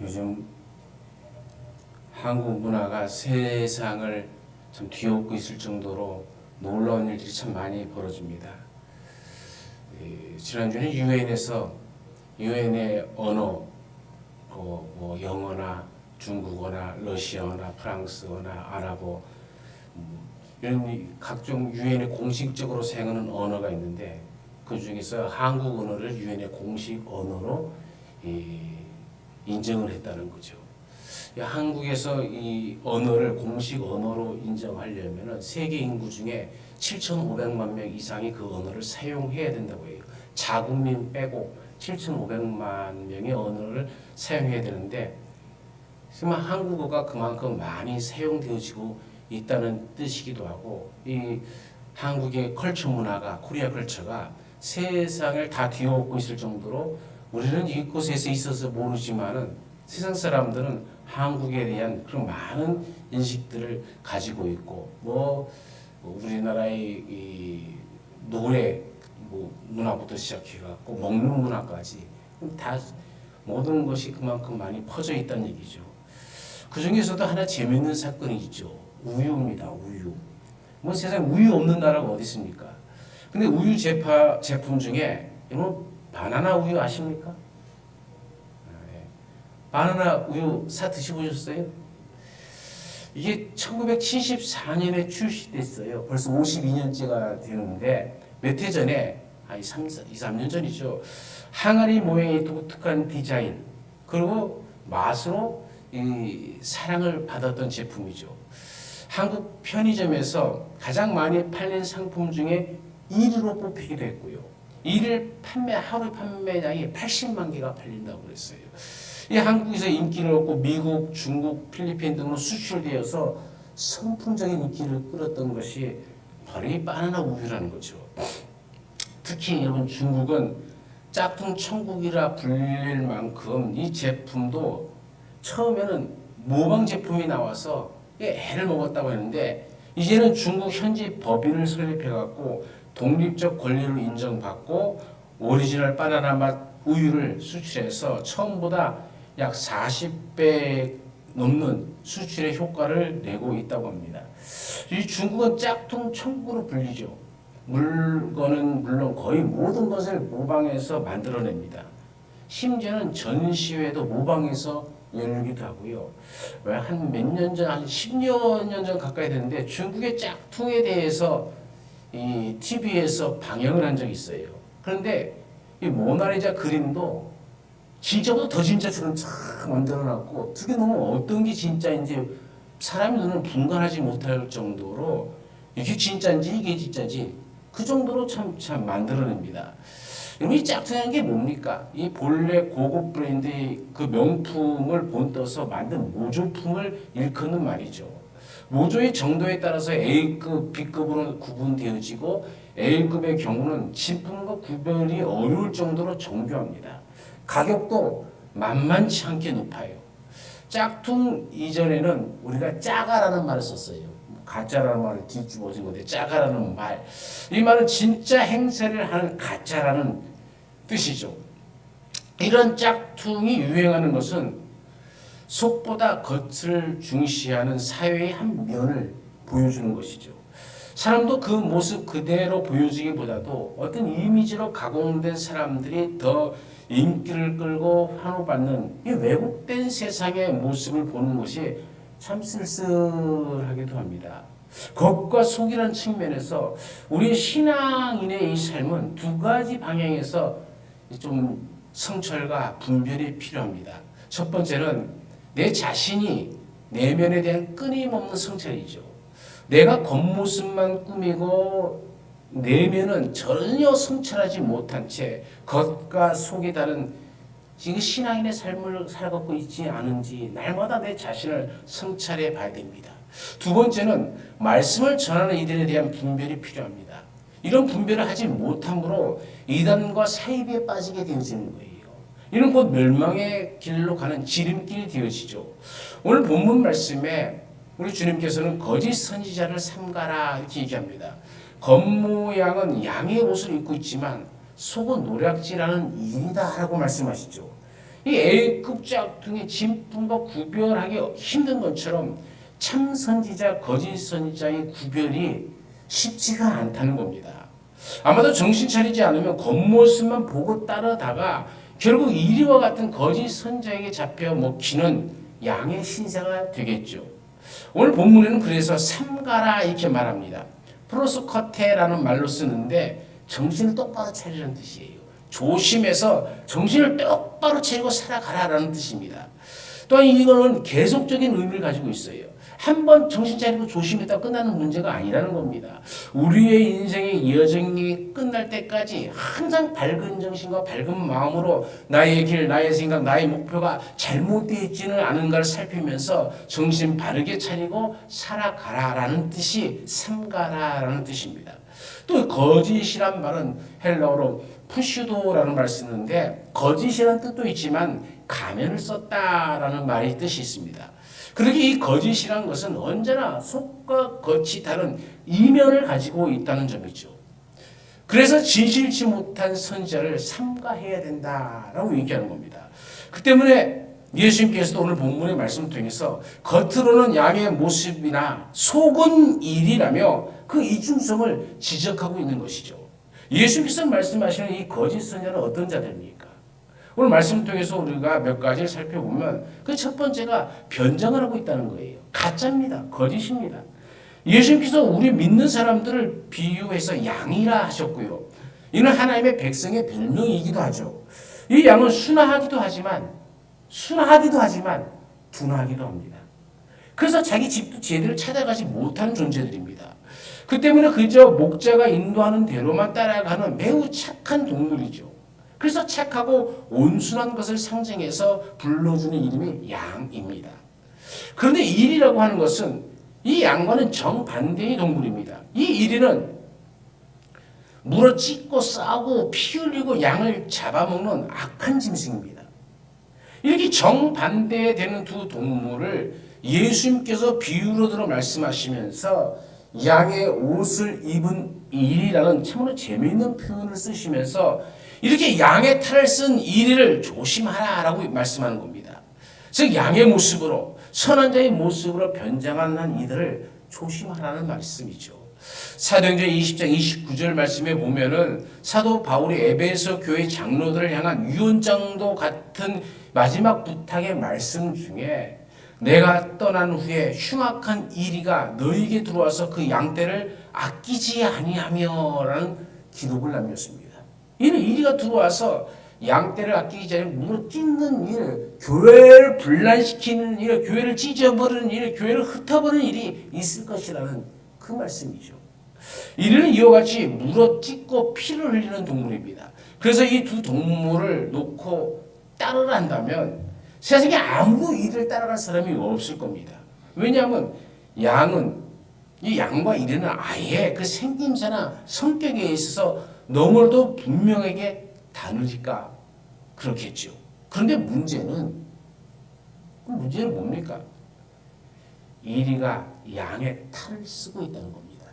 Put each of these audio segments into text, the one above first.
요즘 한국 문화가 세상을 참 뒤엎고 있을 정도로 놀라운 일들이 참 많이 벌어집니다. 지난주에 유엔에서 유엔의 언어, 뭐 영어나 중국어나 러시아어나 프랑스어나 아랍어 이런 각종 유엔에 공식적으로 사용하는 언어가 있는데 그 중에서 한국 언어를 유엔의 공식 언어로 인정을 했다는 거죠. 한국에서 이 언어를 공식 언어로 인정하려면 세계 인구 중에 7,500만 명 이상이 그 언어를 사용해야 된다고 해요. 자국민 빼고 7,500만 명의 언어를 사용해야 되는데 한국어가 그만큼 많이 사용되어지고 있다는 뜻이기도 하고 이 한국의 컬처 문화가 코리아 컬처가 세상을 다 뒤엎고 있을 정도로 우리는 이곳에서 있어서 모르지만은 세상 사람들은 한국에 대한 그런 많은 인식들을 가지고 있고 뭐 우리나라의 이 노래 문화부터 시작해갖고 먹는 문화까지 다 모든 것이 그만큼 많이 퍼져 있다는 얘기죠. 그 중에서도 하나 재미있는 사건이 있죠. 우유입니다. 우유. 뭐 세상 우유 없는 나라가 어디 있습니까? 근데 우유 제품 중에 여러분 바나나 우유 아십니까? 바나나 우유 사 드셔보셨어요? 이게 1974년에 출시됐어요. 벌써 52년째가 되는데 몇 해 전에 2-3년 전이죠. 항아리 모양의 독특한 디자인 그리고 맛으로 이 사랑을 받았던 제품이죠. 한국 편의점에서 가장 많이 팔린 상품 중에 1위로 뽑히기도 했고요. 하루 판매량이 80만 개가 팔린다고 그랬어요. 이 한국에서 인기를 얻고 미국, 중국, 필리핀 등으로 수출되어서 선풍적인 인기를 끌었던 것이 바로 이 바나나 우유라는 거죠. 특히 여러분 중국은 짝퉁 천국이라 불릴 만큼 이 제품도 처음에는 모방 제품이 나와서 애를 먹었다고 했는데 이제는 중국 현지 법인을 설립해갖고 독립적 권리를 인정받고 오리지널 바나나 맛 우유를 수출해서 처음보다 약 40배 넘는 수출의 효과를 내고 있다고 합니다. 이 중국은 짝퉁 천국으로 불리죠. 물건은 물론 거의 모든 것을 모방해서 만들어냅니다. 심지어는 전시회도 모방해서 열리기도 하고요. 한 몇 년 전, 한 10여 년 전 가까이 됐는데 중국의 짝퉁에 대해서 이 TV에서 방영을 한 적이 있어요. 그런데 이 모나리자 그림도 진짜보다 더 진짜처럼 쫙 만들어놨고 어떻게 보면 어떤 게 진짜인지 사람의 눈을 분간하지 못할 정도로 이게 진짜인지 이게 진짜인지 그 정도로 참 만들어냅니다. 이 짝퉁이라는 게 뭡니까? 이 본래 고급 브랜드의 그 명품을 본떠서 만든 모조품을 일컫는 말이죠. 모조의 정도에 따라서 A급, B급으로 구분되어지고 A급의 경우는 진품과 구별이 어려울 정도로 정교합니다. 가격도 만만치 않게 높아요. 짝퉁 이전에는 우리가 짜가라는 말을 썼어요. 가짜라는 말을 뒤집어진 건데 짜가라는 말. 이 말은 진짜 행세를 하는 가짜라는 뜻이죠. 이런 짝퉁이 유행하는 것은 속보다 겉을 중시하는 사회의 한 면을 보여주는 것이죠. 사람도 그 모습 그대로 보여주기보다도 어떤 이미지로 가공된 사람들이 더 인기를 끌고 환호받는 이 왜곡된 세상의 모습을 보는 것이 참 쓸쓸하기도 합니다. 겉과 속이라는 측면에서 우리 신앙인의 이 삶은 두 가지 방향에서 좀 성찰과 분별이 필요합니다. 첫 번째는 내 자신이 내면에 대한 끊임없는 성찰이죠. 내가 겉모습만 꾸미고 내면은 전혀 성찰하지 못한 채 겉과 속이 다른 지금 신앙인의 삶을 살아가고 있지 않은지 날마다 내 자신을 성찰해 봐야 됩니다. 두 번째는 말씀을 전하는 이들에 대한 분별이 필요합니다. 이런 분별을 하지 못함으로 이단과 사이비에 빠지게 되어지는 거예요. 이는 곧 멸망의 길로 가는 지름길이 되어지죠. 오늘 본문 말씀에 우리 주님께서는 거짓 선지자를 삼가라 이렇게 얘기합니다. 겉모양은 양의 옷을 입고 있지만 속은 노략질하는 인이다라고 말씀하시죠. 이 A급작 등의 진품과 구별하기 힘든 것처럼 참 선지자, 거짓 선지자의 구별이 쉽지가 않다는 겁니다. 아마도 정신 차리지 않으면 겉모습만 보고 따르다가 결국 이리와 같은 거짓 선지자에게 잡혀 먹히는 양의 신세가 되겠죠. 오늘 본문에는 그래서 삼가라 이렇게 말합니다. 프로스커테라는 말로 쓰는데 정신을 똑바로 차리라는 뜻이에요. 조심해서 정신을 똑바로 차리고 살아가라라는 뜻입니다. 또한 이거는 계속적인 의미를 가지고 있어요. 한번 정신 차리고 조심했다 끝나는 문제가 아니라는 겁니다. 우리의 인생의 여정이 끝날 때까지 항상 밝은 정신과 밝은 마음으로 나의 길, 나의 생각, 나의 목표가 잘못되어 있지는 않은가를 살피면서 정신 바르게 차리고 살아가라라는 뜻이 삼가라라는 뜻입니다. 또 거짓이란 말은 헬라어로 푸슈도라는 말을 쓰는데 거짓이라는 뜻도 있지만 가면을 썼다라는 말의 뜻이 있습니다. 그러기에 이 거짓이라는 것은 언제나 속과 겉이 다른 이면을 가지고 있다는 점이죠. 그래서 진실치 못한 선지자를 삼가해야 된다라고 얘기하는 겁니다. 그 때문에 예수님께서도 오늘 본문의 말씀을 통해서 겉으로는 양의 모습이나 속은 일이라며 그 이중성을 지적하고 있는 것이죠. 예수님께서 말씀하시는 이 거짓 선지자는 어떤 자들입니까? 오늘 말씀을 통해서 우리가 몇 가지를 살펴보면 그 첫 번째가 변장을 하고 있다는 거예요. 가짜입니다. 거짓입니다. 예수님께서 우리 믿는 사람들을 비유해서 양이라 하셨고요. 이는 하나님의 백성의 별명이기도 하죠. 이 양은 순하기도 하지만 둔하기도 합니다. 그래서 자기 집도 제대로 찾아가지 못하는 존재들입니다. 그 때문에 그저 목자가 인도하는 대로만 따라가는 매우 착한 동물이죠. 그래서 착하고 온순한 것을 상징해서 불러주는 이름이 양입니다. 그런데 일이라고 하는 것은 이 양과는 정반대의 동물입니다. 이 일이는 물어 찢고 싸고 피 흘리고 양을 잡아먹는 악한 짐승입니다. 이렇게 정반대되는 두 동물을 예수님께서 비유로 들어 말씀하시면서 양의 옷을 입은 일이라는 참으로 재미있는 표현을 쓰시면서 이렇게 양의 탈을 쓴 이리를 조심하라라고 말씀하는 겁니다. 즉 양의 모습으로 선한 자의 모습으로 변장한 이들을 조심하라는 말씀이죠. 사도행전 20장 29절 말씀에 보면은 사도 바울이 에베소 교회 장로들을 향한 유언장도 같은 마지막 부탁의 말씀 중에 내가 떠난 후에 흉악한 이리가 너에게 들어와서 그 양떼를 아끼지 아니하며라는 기록을 남겼습니다. 이는 이리가 들어와서 양떼를 아끼기 전에 물어 찢는 일, 교회를 분란시키는 일, 교회를 찢어버리는 일, 교회를 흩어버리는 일이 있을 것이라는 그 말씀이죠. 이리는 이와 같이 물어 찢고 피를 흘리는 동물입니다. 그래서 이 두 동물을 놓고 따르라 한다면 세상에 아무도 이를 따라갈 사람이 없을 겁니다. 왜냐하면 이 양과 이리는 아예 그 생김새나 성격에 있어서 너무나도 분명하게 다르니까 그렇겠죠. 그런데 문제는 뭡니까? 이리가 양의 탈을 쓰고 있다는 겁니다.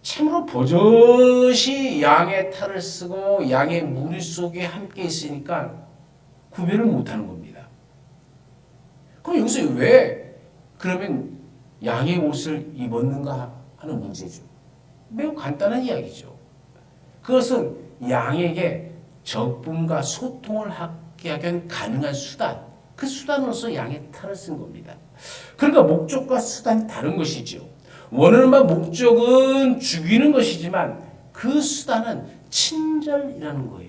참으로 버젓이 양의 탈을 쓰고 양의 무리 속에 함께 있으니까 구별을 못하는 겁니다. 그럼 여기서 왜 그러면 양의 옷을 입었는가 하는 문제죠. 매우 간단한 이야기죠. 그것은 양에게 적분과 소통을 하게 하기 가능한 수단, 그 수단으로서 양의 탈을 쓴 겁니다. 그러니까 목적과 수단이 다른 것이죠. 원하는 바 목적은 죽이는 것이지만 그 수단은 친절이라는 거예요.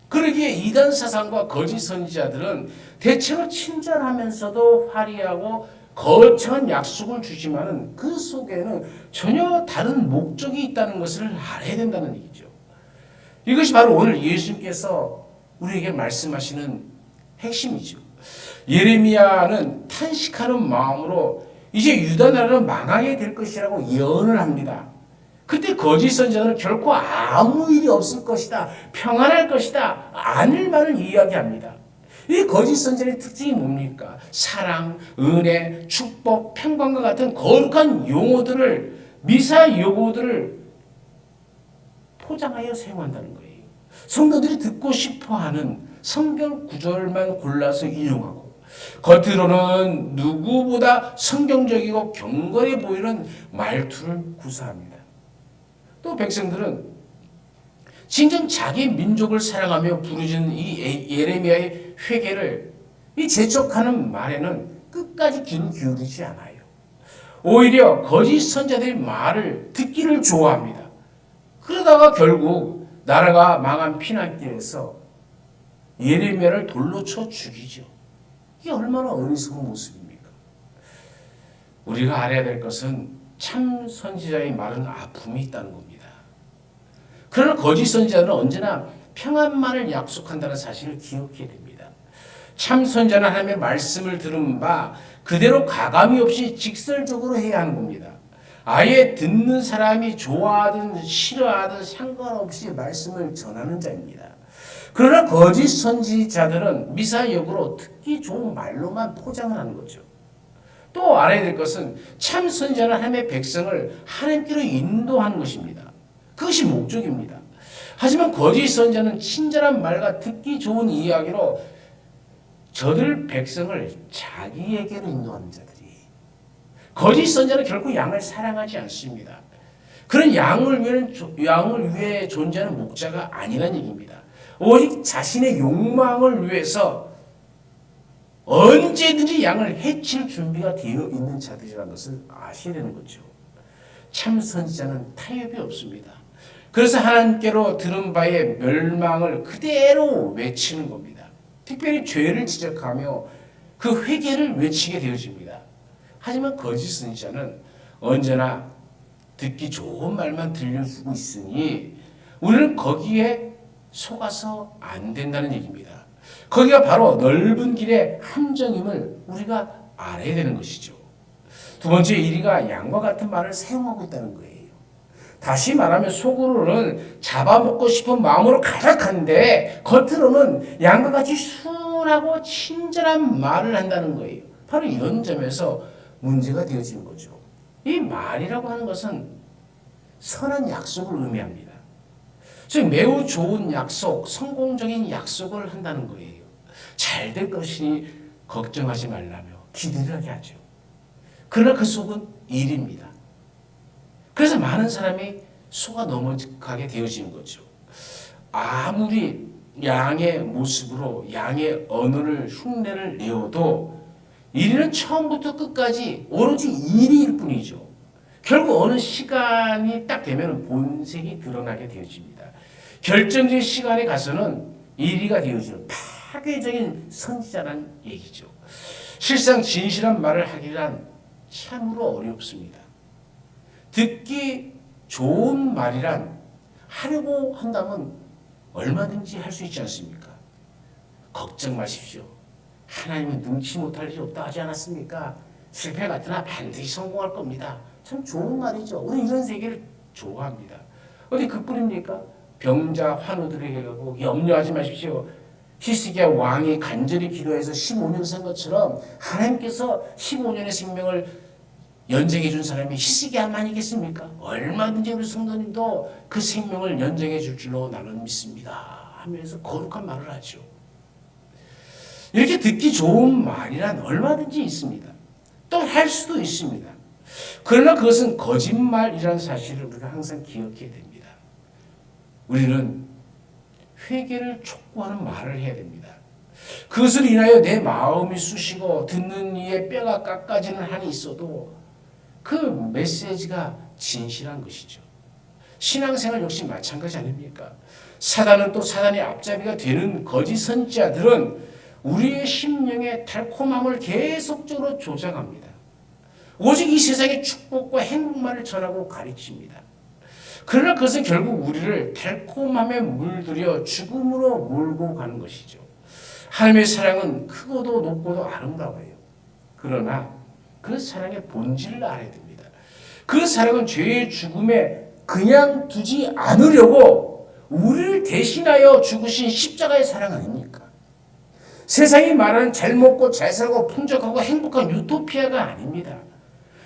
그러기에 이단 사상과 거짓 선지자들은 대체로 친절하면서도 화려하고 거창한 약속을 주지만은 그 속에는 전혀 다른 목적이 있다는 것을 알아야 된다는 얘기죠. 이것이 바로 오늘 예수님께서 우리에게 말씀하시는 핵심이죠. 예레미야는 탄식하는 마음으로 이제 유다 나라는 망하게 될 것이라고 예언을 합니다. 그때 거짓 선지자는 결코 아무 일이 없을 것이다, 평안할 것이다, 아닐만을 이야기합니다. 이 거짓 선지자의 특징이 뭡니까? 사랑, 은혜, 축복, 평강과 같은 거룩한 용어들을, 미사 용어들을 포장하여 사용한다는 거예요. 성도들이 듣고 싶어하는 성경 구절만 골라서 인용하고 겉으로는 누구보다 성경적이고 경건해 보이는 말투를 구사합니다. 또 백성들은 진정 자기 민족을 사랑하며 부르짖는 이 예레미야의 회개를 이 재촉하는 말에는 끝까지 귀를 기울이지 않아요. 오히려 거짓 선자들의 말을 듣기를 좋아합니다. 그러다가 결국 나라가 망한 피난길에서 예레미야를 돌로 쳐 죽이죠. 이게 얼마나 어리석은 모습입니까? 우리가 알아야 될 것은 참 선지자의 말은 아픔이 있다는 겁니다. 그러나 거짓 선지자는 언제나 평안만을 약속한다는 사실을 기억해야 됩니다. 참 선지자는 하나님의 말씀을 들은 바 그대로 가감이 없이 직설적으로 해야 하는 겁니다. 아예 듣는 사람이 좋아하든 싫어하든 상관없이 말씀을 전하는 자입니다. 그러나 거짓 선지자들은 미사역으로 듣기 좋은 말로만 포장을 하는 거죠. 또 알아야 될 것은 참 선지자는 하나님의 백성을 하나님께로 인도하는 것입니다. 그것이 목적입니다. 하지만 거짓 선지자는 친절한 말과 듣기 좋은 이야기로 저들 백성을 자기에게로 인도하는 자들이, 거짓 선지자는 결코 양을 사랑하지 않습니다. 그런 양을 위해 존재하는 목자가 아니라는 얘기입니다. 오직 자신의 욕망을 위해서 언제든지 양을 해칠 준비가 되어 있는 자들이라는 것을 아셔야 되는 거죠. 참 선지자는 타협이 없습니다. 그래서 하나님께로 들은 바의 멸망을 그대로 외치는 겁니다. 특별히 죄를 지적하며 그 회개를 외치게 되어집니다. 하지만 거짓 선지자는 언제나 듣기 좋은 말만 들려주고 있으니 우리는 거기에 속아서 안 된다는 얘기입니다. 거기가 바로 넓은 길의 함정임을 우리가 알아야 되는 것이죠. 두 번째, 이리가 양과 같은 말을 사용하고 있다는 거예요. 다시 말하면 속으로는 잡아먹고 싶은 마음으로 가득한데 겉으로는 양과 같이 순하고 친절한 말을 한다는 거예요. 바로 이런 점에서 문제가 되어지는 거죠. 이 말이라고 하는 것은 선한 약속을 의미합니다. 즉 매우 좋은 약속, 성공적인 약속을 한다는 거예요. 잘 될 것이니 걱정하지 말라며 기대를 하게 하죠. 그러나 그 속은 일입니다. 그래서 많은 사람이 속아 넘어가게 되어지는 거죠. 아무리 양의 모습으로 양의 언어를 흉내를 내어도 일은 처음부터 끝까지 오로지 일일 뿐이죠. 결국 어느 시간이 딱 되면 본색이 드러나게 되어집니다. 결정적인 시간에 가서는 일이가 되어지는 파괴적인 선지자라는 얘기죠. 실상 진실한 말을 하기란 참으로 어렵습니다. 듣기 좋은 말이란 하려고 한다면 얼마든지 할 수 있지 않습니까? 걱정 마십시오. 하나님은 능치 못할 일이 없다 하지 않았습니까? 실패 같으나 반드시 성공할 겁니다. 참 좋은 말이죠. 우리 이런 세계를 좋아합니다. 어디 그뿐입니까? 병자 환우들에게 가고 염려하지 마십시오. 히스기야 왕이 간절히 기도해서 15년 산 것처럼 하나님께서 15년의 생명을 연장해 준 사람이 히스기야만이겠습니까? 얼마든지 우리 성도님도 그 생명을 연장해 줄 줄로 나는 믿습니다 하면서 거룩한 말을 하죠. 이렇게 듣기 좋은 말이란 얼마든지 있습니다. 또 할 수도 있습니다. 그러나 그것은 거짓말이라는 사실을 우리가 항상 기억해야 됩니다. 우리는 회개를 촉구하는 말을 해야 됩니다. 그것을 인하여 내 마음이 쑤시고 듣는 이의 뼈가 깎아지는 한이 있어도 그 메시지가 진실한 것이죠. 신앙생활 역시 마찬가지 아닙니까? 사단은 또 사단의 앞잡이가 되는 거짓 선지자들은 우리의 심령의 달콤함을 계속적으로 조장합니다. 오직 이 세상의 축복과 행복만을 전하고 가르칩니다. 그러나 그것은 결국 우리를 달콤함에 물들여 죽음으로 몰고 가는 것이죠. 하나님의 사랑은 크고도 높고도 아름다워요. 그러나 그 사랑의 본질을 알아야 됩니다. 그 사랑은 죄의 죽음에 그냥 두지 않으려고 우리를 대신하여 죽으신 십자가의 사랑 아닙니까? 세상이 말하는 잘 먹고 잘 살고 풍족하고 행복한 유토피아가 아닙니다.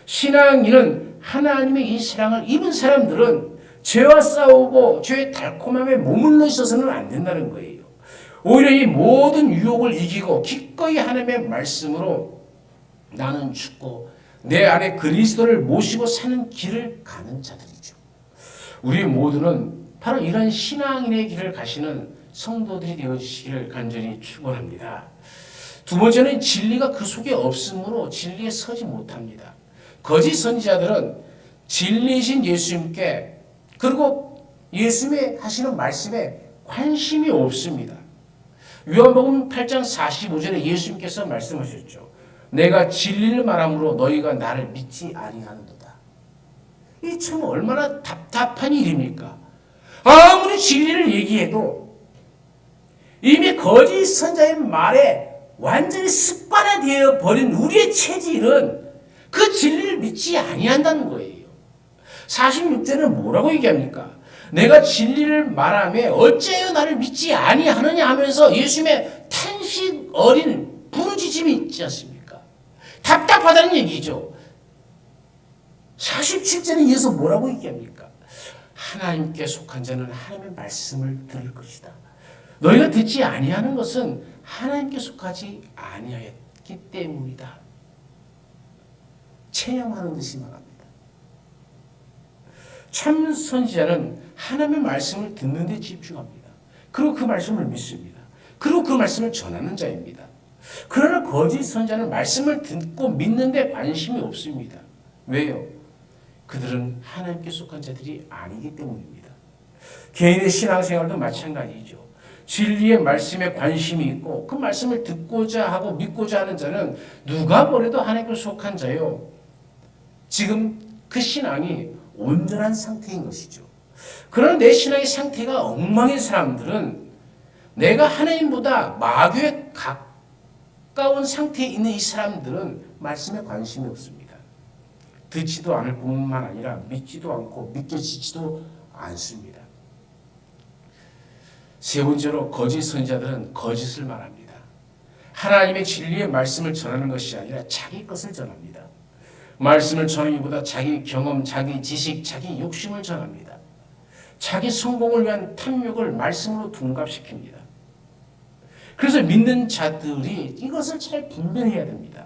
신앙인은 하나님의 이 사랑을 입은 사람들은 죄와 싸우고 죄의 달콤함에 머물러 있어서는 안 된다는 거예요. 오히려 이 모든 유혹을 이기고 기꺼이 하나님의 말씀으로 나는 죽고 내 안에 그리스도를 모시고 사는 길을 가는 자들이죠. 우리 모두는 바로 이런 신앙인의 길을 가시는 성도들이 되어주시기를 간절히 축원합니다. 두 번째는 진리가 그 속에 없으므로 진리에 서지 못합니다. 거짓 선지자들은 진리이신 예수님께 그리고 예수님의 하시는 말씀에 관심이 없습니다. 요한복음 8장 45절에 예수님께서 말씀하셨죠. 내가 진리를 말함으로 너희가 나를 믿지 아니하는도다. 이 참 얼마나 답답한 일입니까? 아무리 진리를 얘기해도 이미 거짓 선자의 말에 완전히 습관화되어 버린 우리의 체질은 그 진리를 믿지 아니한다는 거예요. 46절은 뭐라고 얘기합니까? 내가 진리를 말하며 어째여 나를 믿지 아니하느냐 하면서 예수님의 탄식 어린 부르짖음이 있지 않습니까? 답답하다는 얘기죠. 47절에 이어서 뭐라고 얘기합니까? 하나님께 속한 자는 하나님의 말씀을 들을 것이다. 너희가 듣지 아니하는 것은 하나님께 속하지 아니하였기 때문이다. 체념하는 듯이 말합니다. 참 선지자는 하나님의 말씀을 듣는 데 집중합니다. 그리고 그 말씀을 믿습니다. 그리고 그 말씀을 전하는 자입니다. 그러나 거짓 선지자는 말씀을 듣고 믿는 데 관심이 없습니다. 왜요? 그들은 하나님께 속한 자들이 아니기 때문입니다. 개인의 신앙생활도 마찬가지죠. 진리의 말씀에 관심이 있고 그 말씀을 듣고자 하고 믿고자 하는 자는 누가 뭐래도 하나님께 속한 자요. 지금 그 신앙이 온전한 상태인 것이죠. 그러나 내 신앙의 상태가 엉망인 사람들은 내가 하나님보다 마귀에 가까운 상태에 있는 이 사람들은 말씀에 관심이 없습니다. 듣지도 않을 뿐만 아니라 믿지도 않고 믿겨지지도 않습니다. 세 번째로 거짓 선지자들은 거짓을 말합니다. 하나님의 진리의 말씀을 전하는 것이 아니라 자기 것을 전합니다. 말씀을 전하기보다 자기 경험, 자기 지식, 자기 욕심을 전합니다. 자기 성공을 위한 탐욕을 말씀으로 둔갑시킵니다. 그래서 믿는 자들이 이것을 잘 분별해야 됩니다.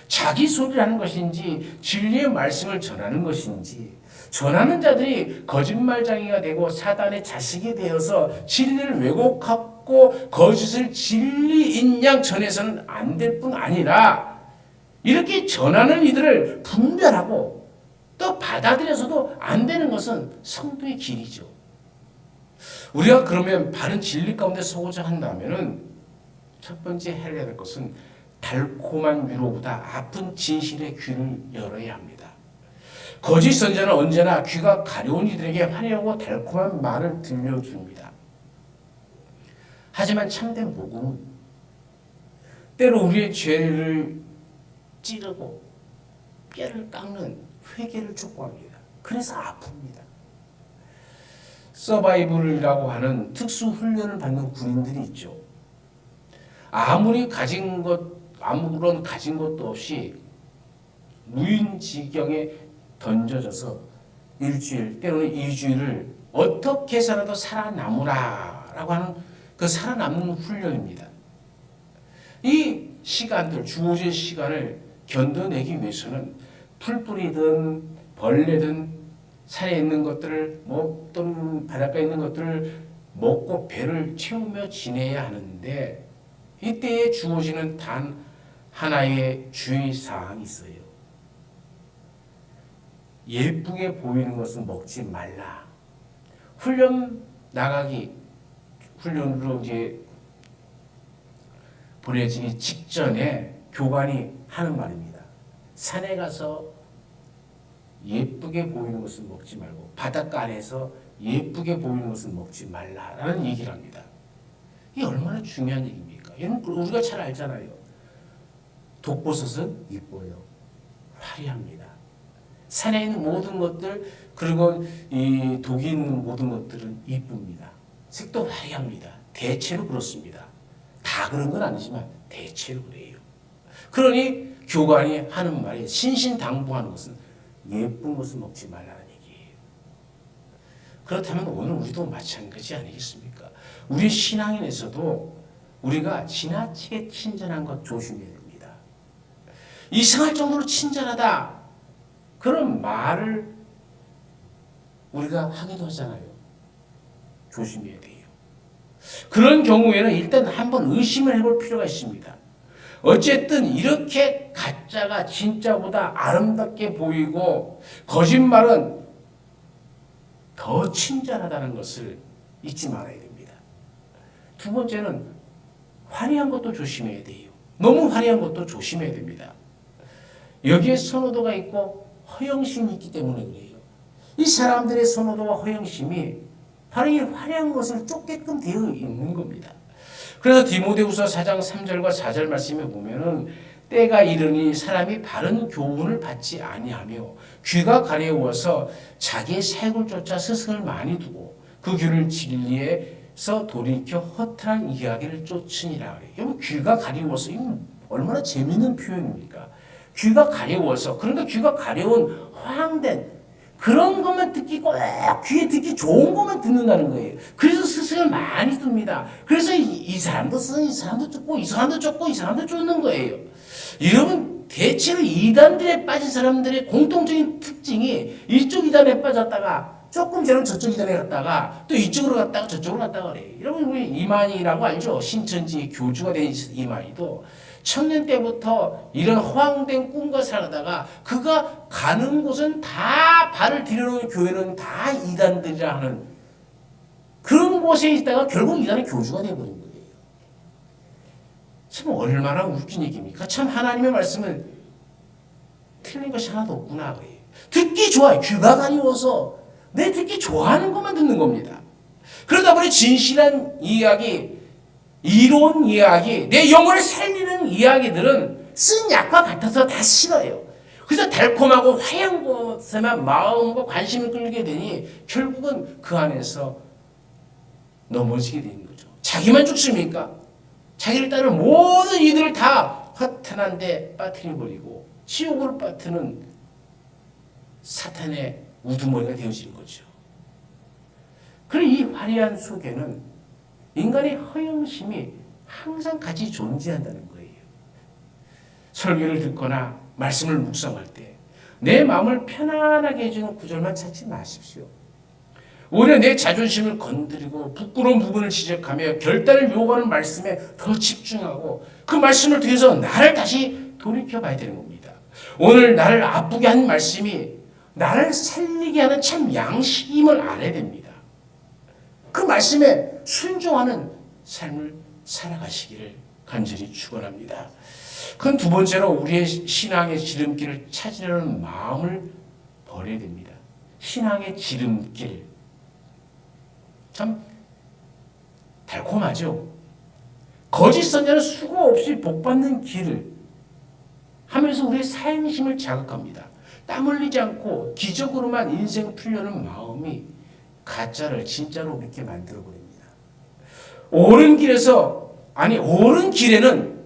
자기 소리라는 것인지 진리의 말씀을 전하는 것인지 전하는 자들이 거짓말장이가 되고 사단의 자식이 되어서 진리를 왜곡하고 거짓을 진리인 양 전해서는 안 될 뿐 아니라 이렇게 전하는 이들을 분별하고 또 받아들여서도 안 되는 것은 성도의 길이죠. 우리가 그러면 바른 진리 가운데 서고자 한다면은 첫 번째 해야 될 것은 달콤한 위로보다 아픈 진실의 귀를 열어야 합니다. 거짓 선지자는 언제나 귀가 가려운 이들에게 화려하고 달콤한 말을 들려줍니다. 하지만 참된 복음은 때로 우리의 죄를 찌르고 뼈를 깎는 회개를 촉구합니다. 그래서 아픕니다. 서바이벌이라고 하는 특수 훈련을 받는 군인들이 있죠. 아무런 가진 것도 없이 무인지경에 던져져서 일주일 때로는 2주일을 어떻게 해서라도 살아남으라라고 하는 그 살아남는 훈련입니다. 이 시간들, 주어진 시간을 견뎌내기 위해서는 풀뿌리든 벌레든 산에 있는 것들을 또는 바닷가에 있는 것들을 먹고 배를 채우며 지내야 하는데 이때에 주어지는 단 하나의 주의사항이 있어요. 예쁘게 보이는 것은 먹지 말라. 훈련으로 이제 보내지기 직전에 교관이 하는 말입니다. 산에 가서 예쁘게 보이는 것은 먹지 말고 바닷가 안에서 예쁘게 보이는 것은 먹지 말라라는 얘기를 합니다. 이게 얼마나 중요한 얘기입니까? 여러분 우리가 잘 알잖아요. 독버섯은 이뻐요. 화려합니다. 산에 있는 모든 것들 그리고 이 독이 있는 모든 것들은 이쁩니다. 색도 화려합니다. 대체로 그렇습니다. 다 그런 건 아니지만 대체로 그래요. 그러니 교관이 하는 말이 신신당부하는 것은 예쁜 것을 먹지 말라는 얘기예요. 그렇다면 오늘 우리도 마찬가지 아니겠습니까? 우리 신앙인에서도 우리가 지나치게 친절한 것 조심해야 됩니다. 이상할 정도로 친절하다. 그런 말을 우리가 하기도 하잖아요. 조심해야 돼요. 그런 경우에는 일단 한번 의심을 해볼 필요가 있습니다. 어쨌든 이렇게 가짜가 진짜보다 아름답게 보이고 거짓말은 더 친절하다는 것을 잊지 말아야 됩니다. 두 번째는 화려한 것도 조심해야 돼요. 너무 화려한 것도 조심해야 됩니다. 여기에 선호도가 있고 허영심이 있기 때문에 그래요. 이 사람들의 선호도와 허영심이 바로 이 화려한 것을 쫓게끔 되어 있는 겁니다. 그래서 디모데후서 4장 3절과 4절 말씀에 보면은 때가 이르니 사람이 바른 교훈을 받지 아니하며 귀가 가려워서 자기의 사욕을 쫓아 스승을 많이 두고 그 귀를 진리에서 돌이켜 허탄한 이야기를 쫓으니라 그래요. 여러분 귀가 가려워서 이건 얼마나 재미있는 표현입니까? 귀가 가려워서 그러니까 귀가 가려운 허황된 그런 것만 듣기 꼭 귀에 듣기 좋은 것만 듣는다는 거예요. 그래서 스승을 많이 둡니다. 그래서 이 사람도 쓰, 이 사람도 쫓고, 이 사람도 쫓고, 이 사람도 쫓는 거예요. 여러분 대체로 이단들에 빠진 사람들의 공통적인 특징이 이쪽 이단에 빠졌다가 조금 전에 저쪽 이단에 갔다가 또 이쪽으로 갔다가 저쪽으로 갔다가 그래요. 여러분 우리 이만희라고 알죠? 신천지 교주가 된 이만희도 청년 때부터 이런 허황된 꿈과 살다가 그가 가는 곳은 다 발을 들여놓은 교회는 다 이단들이라 하는 그런 곳에 있다가 결국 이단의 교주가 되어버린 거예요. 참 얼마나 웃긴 얘기입니까? 참 하나님의 말씀은 틀린 것이 하나도 없구나 그래요. 듣기 좋아요. 귀가 가려워서 내 듣기 좋아하는 것만 듣는 겁니다. 그러다 보니 진실한 이야기 이로운 이야기, 내 영혼을 살리는 이야기들은 쓴 약과 같아서 다 싫어요. 그래서 달콤하고 화려한 것에만 마음과 관심을 끌게 되니 결국은 그 안에서 넘어지게 되는 거죠. 자기만 죽습니까? 자기를 따르는 모든 이들을 다 허탄한 데 빠뜨려버리고 지옥으로 빠뜨는 사탄의 우두머리가 되어지는 거죠. 그리고 이 화려한 속에는 인간의 허영심이 항상 같이 존재한다는 거예요. 설교를 듣거나 말씀을 묵상할 때 내 마음을 편안하게 해주는 구절만 찾지 마십시오. 오히려 내 자존심을 건드리고 부끄러운 부분을 지적하며 결단을 요구하는 말씀에 더 집중하고 그 말씀을 통해서 나를 다시 돌이켜봐야 되는 겁니다. 오늘 나를 아프게 한 말씀이 나를 살리게 하는 참 양식임을 알아야 됩니다. 그 말씀에 순종하는 삶을 살아가시기를 간절히 축원합니다. 그건 두 번째로 우리의 신앙의 지름길을 찾으려는 마음을 버려야 됩니다. 신앙의 지름길 참 달콤하죠. 거짓 선자는 수고 없이 복받는 길을 하면서 우리의 사행심을 자극합니다. 땀 흘리지 않고 기적으로만 인생 풀려는 마음이 가짜를 진짜로 믿게 만들어버립니다. 옳은 길에는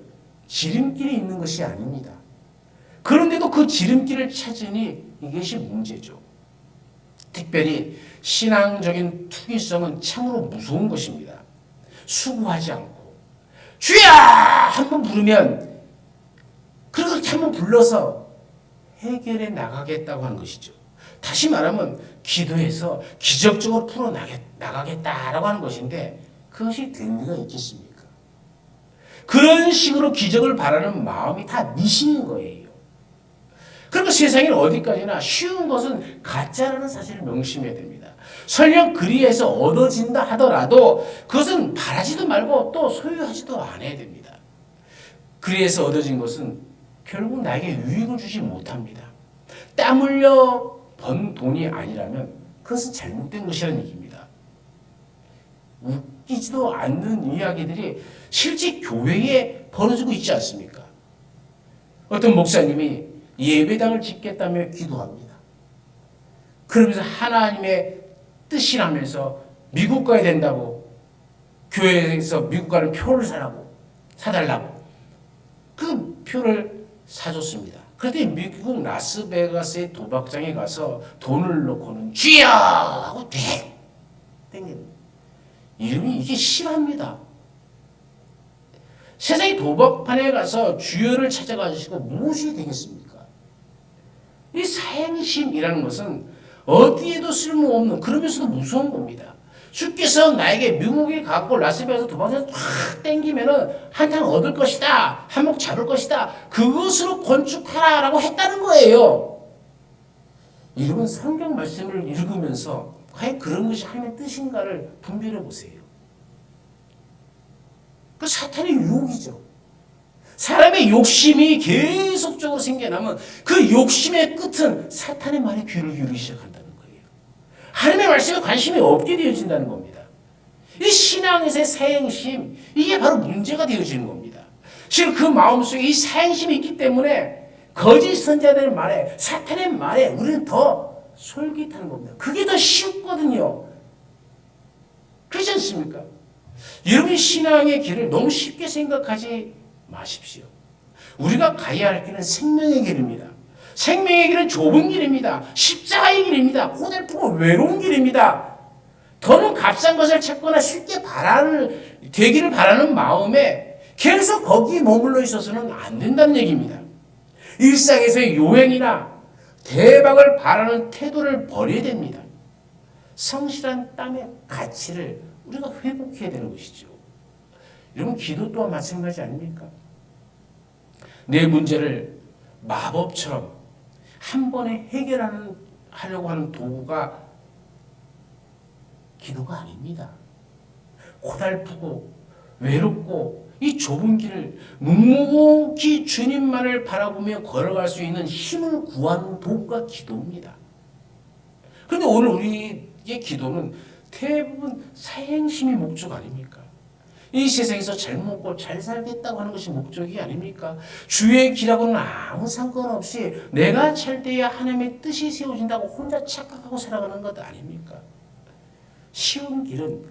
지름길이 있는 것이 아닙니다. 그런데도 그 지름길을 찾으니 이것이 문제죠. 특별히 신앙적인 투기성은 참으로 무서운 것입니다. 수고하지 않고 주야! 한번 부르면 그렇게 한번 불러서 해결해 나가겠다고 하는 것이죠. 다시 말하면 기도해서 기적적으로 풀어나가겠다라고 하는 것인데 그것이 될 리가 있겠습니까? 그런 식으로 기적을 바라는 마음이 다 미신인 거예요. 그리고 세상에는 어디까지나 쉬운 것은 가짜라는 사실을 명심해야 됩니다. 설령 그리해서 얻어진다 하더라도 그것은 바라지도 말고 또 소유하지도 않아야 됩니다. 그리해서 얻어진 것은 결국 나에게 유익을 주지 못합니다. 땀 흘려 번 돈이 아니라면 그것은 잘못된 것이라는 얘기입니다. 웃기지도 않는 이야기들이 실제 교회에 벌어지고 있지 않습니까? 어떤 목사님이 예배당을 짓겠다며 기도합니다. 그러면서 하나님의 뜻이라면서 미국 가야 된다고 교회에서 미국 가는 표를 사달라고 그 표를 사줬습니다. 그런데 미국 라스베가스의 도박장에 가서 돈을 넣고는 쥐야 하고 땡깁니다. 이름이 이게 실화입니다. 세상의 도박판에 가서 주여를 찾아가시고 무엇이 되겠습니까? 이 사행심이라는 것은 어디에도 쓸모없는, 그러면서도 무서운 겁니다. 주께서 나에게 미국에 가고 라스베가스 도박장을 확 땡기면은 한탕 얻을 것이다, 한몫 잡을 것이다, 그것으로 건축하라라고 했다는 거예요. 여러분, 성경 말씀을 읽으면서 과연 그런 것이 하나님의 뜻인가를 분별해 보세요. 그 사탄의 유혹이죠. 사람의 욕심이 계속적으로 생겨나면 그 욕심의 끝은 사탄의 말에 귀를 기울이기 시작한다는 거예요. 하나님의 말씀에 관심이 없게 되어진다는 겁니다. 이 신앙에서의 사행심, 이게 바로 문제가 되어지는 겁니다. 지금 그 마음속에 이 사행심이 있기 때문에 거짓 선자들의 말에, 사탄의 말에 우리는 더 솔깃하는 겁니다. 그게 더 쉽거든요. 그렇지 않습니까? 여러분, 신앙의 길을 너무 쉽게 생각하지 마십시오. 우리가 가야 할 길은 생명의 길입니다. 생명의 길은 좁은 길입니다. 십자가의 길입니다. 고달프고 외로운 길입니다. 더는 값싼 것을 찾거나 쉽게 되기를 바라는 마음에 계속 거기에 머물러 있어서는 안 된다는 얘기입니다. 일상에서의 요행이나 대박을 바라는 태도를 버려야 됩니다. 성실한 땀의 가치를 우리가 회복해야 되는 것이죠. 여러분, 기도 또한 마찬가지 아닙니까? 내 문제를 마법처럼 한 번에 하려고 하는 도구가 기도가 아닙니다. 고달프고 외롭고 이 좁은 길을 묵묵히 주님만을 바라보며 걸어갈 수 있는 힘을 구하는 도구가 기도입니다. 그런데 오늘 우리의 기도는 대부분 사행심이 목적 아닙니까? 이 세상에서 잘 먹고 잘 살겠다고 하는 것이 목적이 아닙니까? 주의 길하고는 아무 상관없이 내가 잘 돼야 하나님의 뜻이 세워진다고 혼자 착각하고 살아가는 것 아닙니까? 쉬운 길은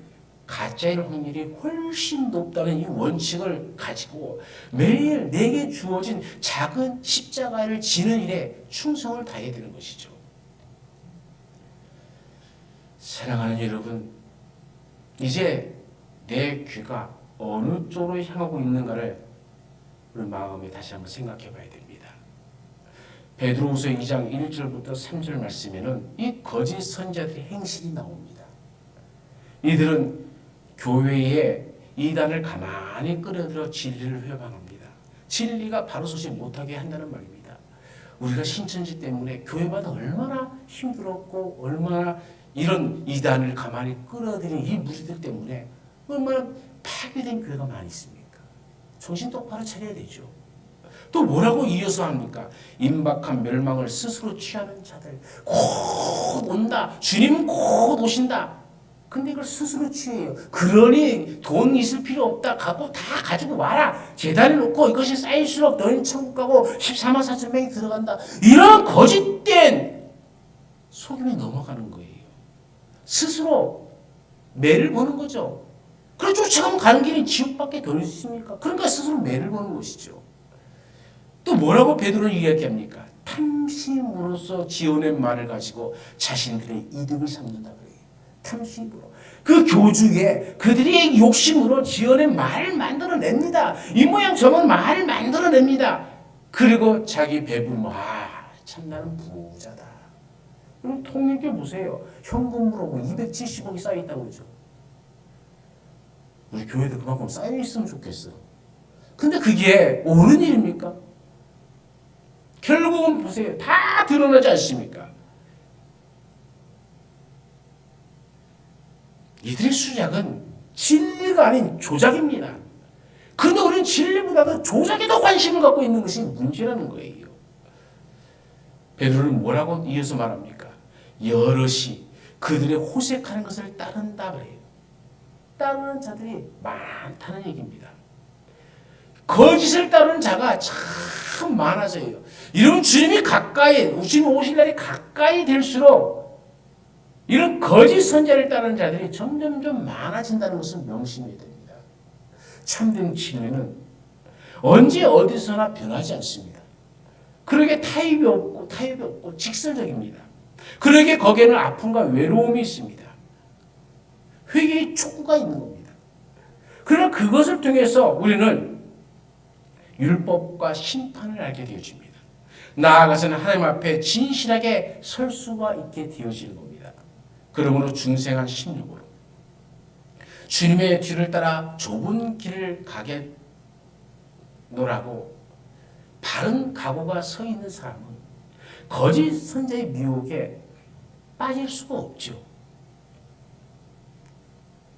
가짜일 확률이 훨씬 높다는 이 원칙을 가지고 매일 내게 주어진 작은 십자가를 지는 일에 충성을 다해야 되는 것이죠. 사랑하는 여러분, 이제 내 귀가 어느 쪽으로 향하고 있는가를 우리 마음에 다시 한번 생각해 봐야 됩니다. 베드로후서 2장 1절부터 3절 말씀에는 이 거짓 선자들의 행실이 나옵니다. 이들은 교회에 이단을 가만히 끌어들여 진리를 회방합니다. 진리가 바로 서지 못하게 한다는 말입니다. 우리가 신천지 때문에 교회마다 얼마나 힘들었고 얼마나 이런 이단을 가만히 끌어들인 이 무리들 때문에 얼마나 파괴된 교회가 많이 있습니까? 정신 똑바로 차려야 되죠. 또 뭐라고 이어서 합니까? 임박한 멸망을 스스로 취하는 자들 곧 온다. 주님은 곧 오신다. 근데 이걸 스스로 취해요. 그러니 돈 있을 필요 없다. 갖고 다 가지고 와라. 재단에 놓고 이것이 쌓일수록 너희는 천국 가고 14만 4천 명이 들어간다. 이런 거짓된 속임에 넘어가는 거예요. 스스로 매를 보는 거죠. 그래 쫓아가면 가는 길이 지옥밖에 더 있습니까? 그러니까 스스로 매를 보는 것이죠. 또 뭐라고 베드로는 이야기합니까? 탐심으로서 지어낸 말을 가지고 자신들의 이득을 삼는다 그래요. 탐심으로. 그 교주에 그들이 욕심으로 지어낸 말을 만들어냅니다. 이 모양 저런 말을 만들어냅니다. 그리고 자기 배분, 참 나는 부자다. 그럼 통일교 보세요. 현금으로 270억이 쌓여있다고 그러죠. 우리 교회도 그만큼 쌓여있으면 좋겠어. 근데 그게 옳은 일입니까? 결국은 보세요. 다 드러나지 않습니까? 이들의 수작은 진리가 아닌 조작입니다. 그런데 우리는 진리보다도 조작에 더 관심을 갖고 있는 것이 문제라는 거예요. 베드로는 뭐라고 이어서 말합니까? 여럿이 그들의 호색하는 것을 따른다 그래요. 따르는 자들이 많다는 얘기입니다. 거짓을 따르는 자가 참 많아져요. 이런 주님이 가까이, 주님 오실 날이 가까이 될수록 이런 거짓 선자를 따르는 자들이 점점점 많아진다는 것을 명심해야 됩니다. 참된 진리는 언제 어디서나 변하지 않습니다. 그러게 타협이 없고 직설적입니다. 그러게 거기에는 아픔과 외로움이 있습니다. 회개의 촉구가 있는 겁니다. 그러나 그것을 통해서 우리는 율법과 심판을 알게 되어집니다. 나아가서는 하나님 앞에 진실하게 설 수가 있게 되어지는 겁니다. 그러므로 중생한 심령으로 주님의 뒤를 따라 좁은 길을 가겠노라고 바른 각오가 서 있는 사람은 거짓 선지자의 미혹에 빠질 수가 없죠.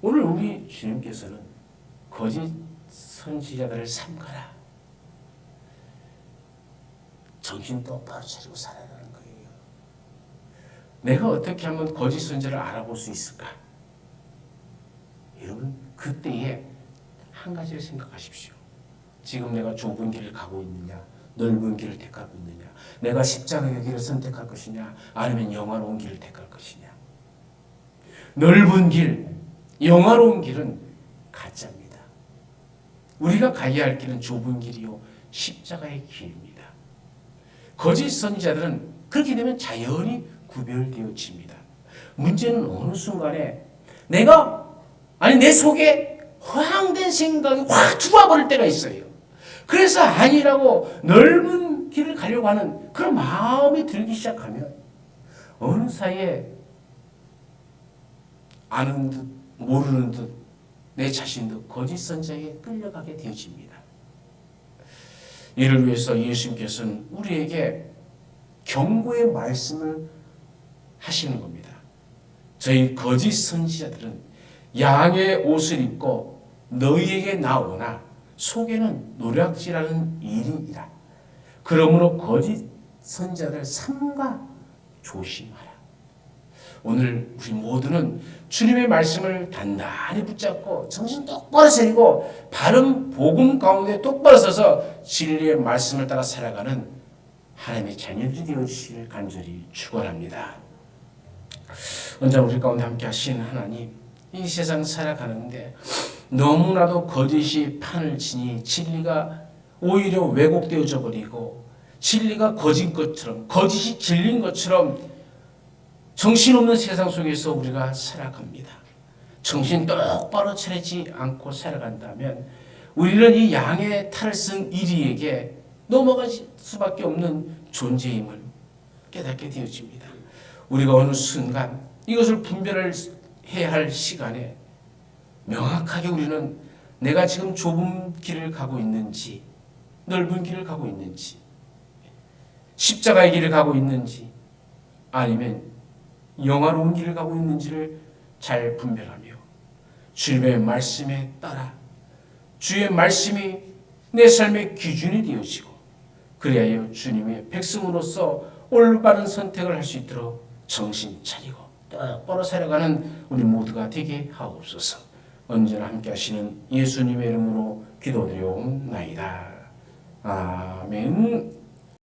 오늘 우리 주님께서는 거짓 선지자들을 삼가라. 정신 똑바로 차리고 살아라는 거예요. 내가 어떻게 하면 거짓 선지자를 알아볼 수 있을까? 여러분, 그때에 한 가지를 생각하십시오. 지금 내가 좁은 길을 가고 있느냐, 넓은 길을 택하고 있느냐, 내가 십자가의 길을 선택할 것이냐, 아니면 영화로운 길을 택할 것이냐. 넓은 길, 영화로운 길은 가짜입니다. 우리가 가야 할 길은 좁은 길이요, 십자가의 길입니다. 거짓 선지자들은 그렇게 되면 자연히 구별되어집니다. 문제는 어느 순간에 내 속에 허황된 생각이 확 들어와 버릴 때가 있어요. 그래서 아니라고 넓은 길을 가려고 하는 그런 마음이 들기 시작하면 어느 사이에 아는 듯 모르는 듯 내 자신도 거짓 선지자에게 끌려가게 되어집니다. 이를 위해서 예수님께서는 우리에게 경고의 말씀을 하시는 겁니다. 저희 거짓 선지자들은 양의 옷을 입고 너희에게 나오나 속에는 노략질하는 일이니라. 그러므로 거짓 선지자를 삼가 조심하라. 오늘 우리 모두는 주님의 말씀을 단단히 붙잡고 정신 똑바로 차리고 바른 복음 가운데 똑바로 서서 진리의 말씀을 따라 살아가는 하나님의 자녀들이 되어주시기를 간절히 축원합니다. 언제나 우리 가운데 함께 하신 하나님, 이 세상 살아가는데 너무나도 거짓이 판을 치니 진리가 오히려 왜곡되어져 버리고 진리가 거짓 것처럼, 거짓이 진리인 것처럼 정신없는 세상 속에서 우리가 살아갑니다. 정신 똑바로 차리지 않고 살아간다면 우리는 이 양의 탈을 쓴 이리에게 넘어갈 수밖에 없는 존재임을 깨닫게 되어집니다. 우리가 어느 순간 이것을 분별해야 할 시간에 명확하게 우리는 내가 지금 좁은 길을 가고 있는지, 넓은 길을 가고 있는지, 십자가의 길을 가고 있는지, 아니면 영화로운 길을 가고 있는지를 잘 분별하며 주님의 말씀에 따라 주의 말씀이 내 삶의 기준이 되어지고 그리하여 주님의 백성으로서 올바른 선택을 할 수 있도록 정신 차리고 똑바로 살아가는 우리 모두가 되게 하옵소서. 언제나 함께 하시는 예수님의 이름으로 기도드리옵나이다. 아멘.